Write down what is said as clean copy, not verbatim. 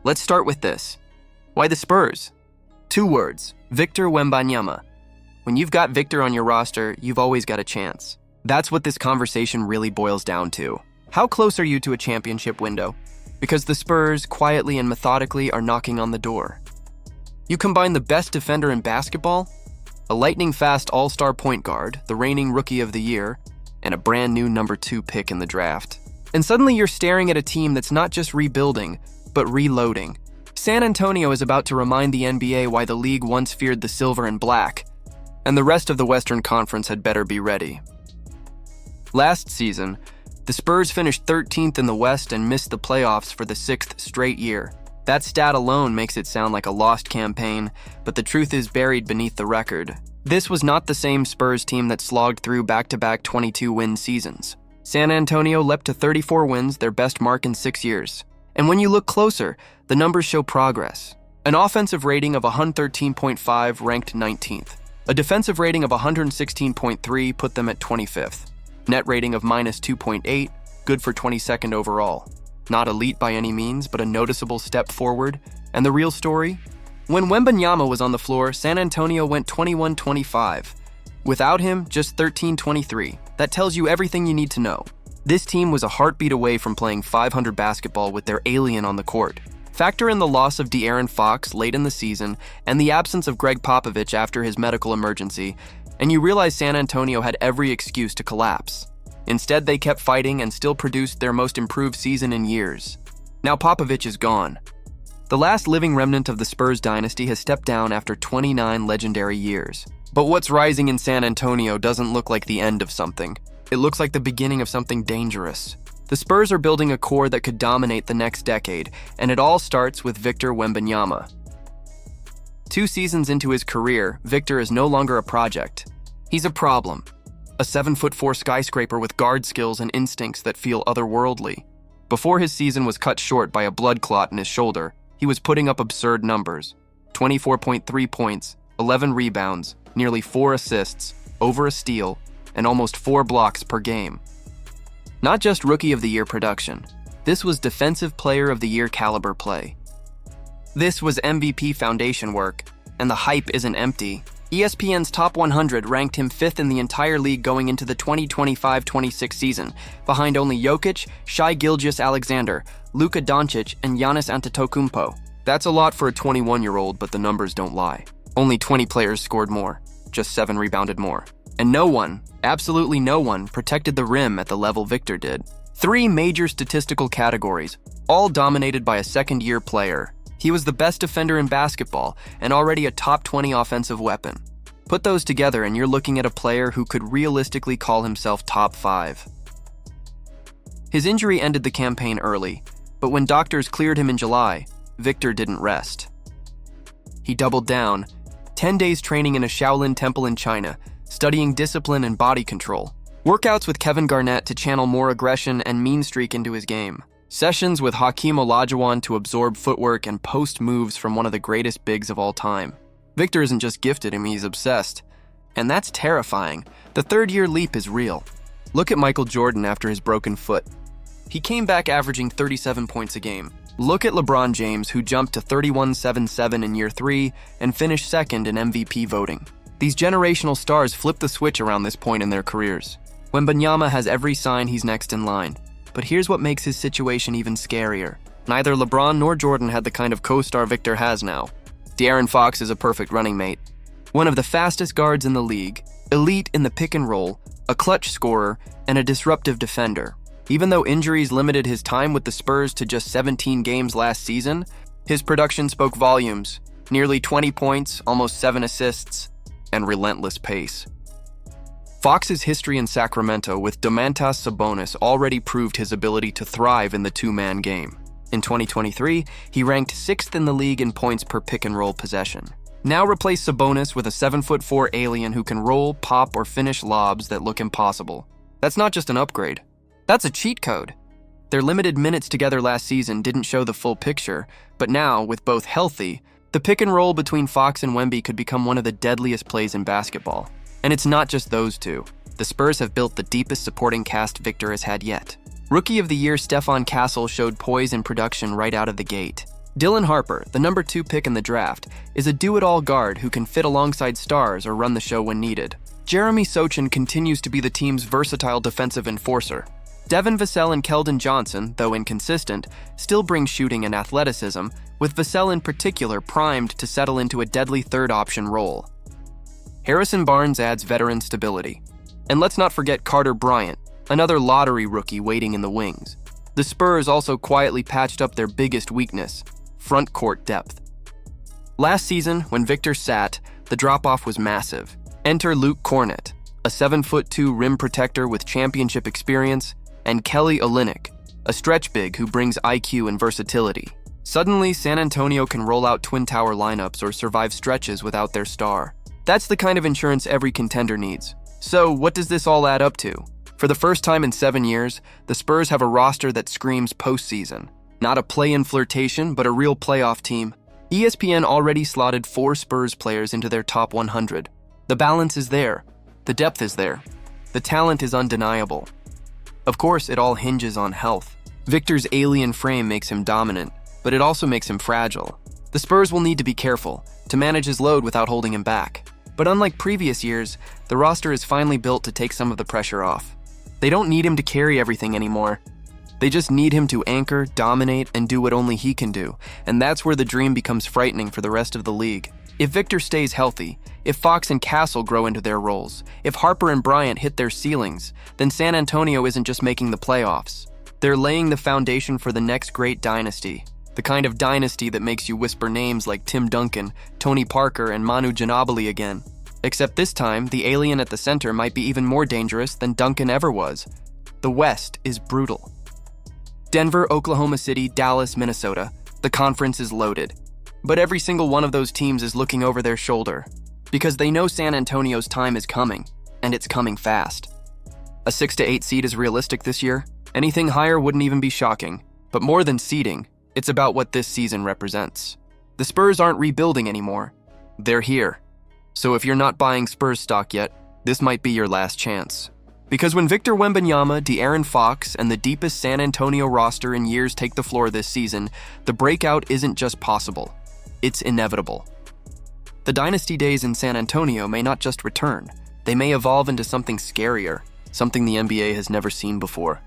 Let's start with this. Why the Spurs? 2 words, Victor Wembanyama. When you've got Victor on your roster, you've always got a chance. That's what this conversation really boils down to. How close are you to a championship window? Because the Spurs, quietly and methodically, are knocking on the door. You combine the best defender in basketball, a lightning-fast all-star point guard, the reigning Rookie of the Year, and a brand new number 2 pick in the draft. And suddenly you're staring at a team that's not just rebuilding, but reloading. San Antonio is about to remind the NBA why the league once feared the silver and black, and the rest of the Western Conference had better be ready. Last season, the Spurs finished 13th in the West and missed the playoffs for the 6th straight year. That stat alone makes it sound like a lost campaign, but the truth is buried beneath the record. This was not the same Spurs team that slogged through back-to-back 22-win seasons. San Antonio leapt to 34 wins, their best mark in 6 years. And when you look closer, the numbers show progress. An offensive rating of 113.5 ranked 19th. A defensive rating of 116.3 put them at 25th. Net rating of -2.8, good for 22nd overall. Not elite by any means, but a noticeable step forward. And the real story? When Wembanyama was on the floor, San Antonio went 21-25. Without him, just 13-23. That tells you everything you need to know. This team was a heartbeat away from playing 500 basketball with their alien on the court. Factor in the loss of De'Aaron Fox late in the season and the absence of Greg Popovich after his medical emergency, and you realize San Antonio had every excuse to collapse. Instead, they kept fighting and still produced their most improved season in years. Now Popovich is gone. The last living remnant of the Spurs dynasty has stepped down after 29 legendary years. But what's rising in San Antonio doesn't look like the end of something. It looks like the beginning of something dangerous. The Spurs are building a core that could dominate the next decade, and it all starts with Victor Wembanyama. 2 seasons into his career, Victor is no longer a project. He's a problem. A 7'4" skyscraper with guard skills and instincts that feel otherworldly. Before his season was cut short by a blood clot in his shoulder, he was putting up absurd numbers. 24.3 points, 11 rebounds, nearly 4 assists, over a steal, and almost 4 blocks per game. Not just Rookie of the Year production. This was Defensive Player of the Year caliber play. This was MVP foundation work, and the hype isn't empty. ESPN's Top 100 ranked him 5th in the entire league going into the 2025-26 season, behind only Jokic, Shai Gilgeous-Alexander, Luka Doncic, and Giannis Antetokounmpo. That's a lot for a 21-year-old, but the numbers don't lie. Only 20 players scored more, just 7 rebounded more. And no one, absolutely no one, protected the rim at the level Victor did. 3 major statistical categories, all dominated by a second-year player. He was the best defender in basketball and already a top 20 offensive weapon. Put those together and you're looking at a player who could realistically call himself top 5. His injury ended the campaign early, but when doctors cleared him in July, Victor didn't rest. He doubled down, 10 days training in a Shaolin temple in China, studying discipline and body control. Workouts with Kevin Garnett to channel more aggression and mean streak into his game. Sessions with Hakeem Olajuwon to absorb footwork and post moves from one of the greatest bigs of all time. Victor isn't just gifted, he's obsessed. And that's terrifying. The 3rd-year leap is real. Look at Michael Jordan after his broken foot. He came back averaging 37 points a game. Look at LeBron James, who jumped to 31-7-7 in year 3 and finished 2nd in MVP voting. These generational stars flipped the switch around this point in their careers. Wembanyama has every sign he's next in line. But here's what makes his situation even scarier. Neither LeBron nor Jordan had the kind of co-star Victor has now. De'Aaron Fox is a perfect running mate. One of the fastest guards in the league, elite in the pick and roll, a clutch scorer, and a disruptive defender. Even though injuries limited his time with the Spurs to just 17 games last season, his production spoke volumes. Nearly 20 points, almost 7 assists, and relentless pace. Fox's history in Sacramento with Domantas Sabonis already proved his ability to thrive in the 2-man game. In 2023, he ranked 6th in the league in points per pick-and-roll possession. Now replace Sabonis with a 7'4" alien who can roll, pop, or finish lobs that look impossible. That's not just an upgrade. That's a cheat code. Their limited minutes together last season didn't show the full picture, but now, with both healthy, the pick-and-roll between Fox and Wemby could become one of the deadliest plays in basketball. And it's not just those two. The Spurs have built the deepest supporting cast Victor has had yet. Rookie of the Year Stephon Castle showed poise and production right out of the gate. Dylan Harper, the number 2 pick in the draft, is a do-it-all guard who can fit alongside stars or run the show when needed. Jeremy Sochan continues to be the team's versatile defensive enforcer. Devin Vassell and Keldon Johnson, though inconsistent, still bring shooting and athleticism, with Vassell in particular primed to settle into a deadly third-option role. Harrison Barnes adds veteran stability. And let's not forget Carter Bryant, another lottery rookie waiting in the wings. The Spurs also quietly patched up their biggest weakness, front court depth. Last season, when Victor sat, the drop-off was massive. Enter Luke Kornet, a 7'2" rim protector with championship experience, and Kelly Olynyk, a stretch big who brings IQ and versatility. Suddenly, San Antonio can roll out twin tower lineups or survive stretches without their star. That's the kind of insurance every contender needs. So, what does this all add up to? For the first time in 7 years, the Spurs have a roster that screams postseason. Not a play-in flirtation, but a real playoff team. ESPN already slotted 4 Spurs players into their top 100. The balance is there. The depth is there. The talent is undeniable. Of course, it all hinges on health. Victor's alien frame makes him dominant, but it also makes him fragile. The Spurs will need to be careful to manage his load without holding him back. But unlike previous years, the roster is finally built to take some of the pressure off. They don't need him to carry everything anymore. They just need him to anchor, dominate, and do what only he can do, and that's where the dream becomes frightening for the rest of the league. If Victor stays healthy, if Fox and Castle grow into their roles, if Harper and Bryant hit their ceilings, then San Antonio isn't just making the playoffs. They're laying the foundation for the next great dynasty. The kind of dynasty that makes you whisper names like Tim Duncan, Tony Parker, and Manu Ginobili again. Except this time, the alien at the center might be even more dangerous than Duncan ever was. The West is brutal. Denver, Oklahoma City, Dallas, Minnesota. The conference is loaded. But every single one of those teams is looking over their shoulder because they know San Antonio's time is coming, and it's coming fast. A 6 to 8 seed is realistic this year. Anything higher wouldn't even be shocking. But more than seeding, it's about what this season represents. The Spurs aren't rebuilding anymore. They're here. So if you're not buying Spurs stock yet, this might be your last chance. Because when Victor Wembanyama, De'Aaron Fox, and the deepest San Antonio roster in years take the floor this season, the breakout isn't just possible. It's inevitable. The dynasty days in San Antonio may not just return. They may evolve into something scarier, something the NBA has never seen before.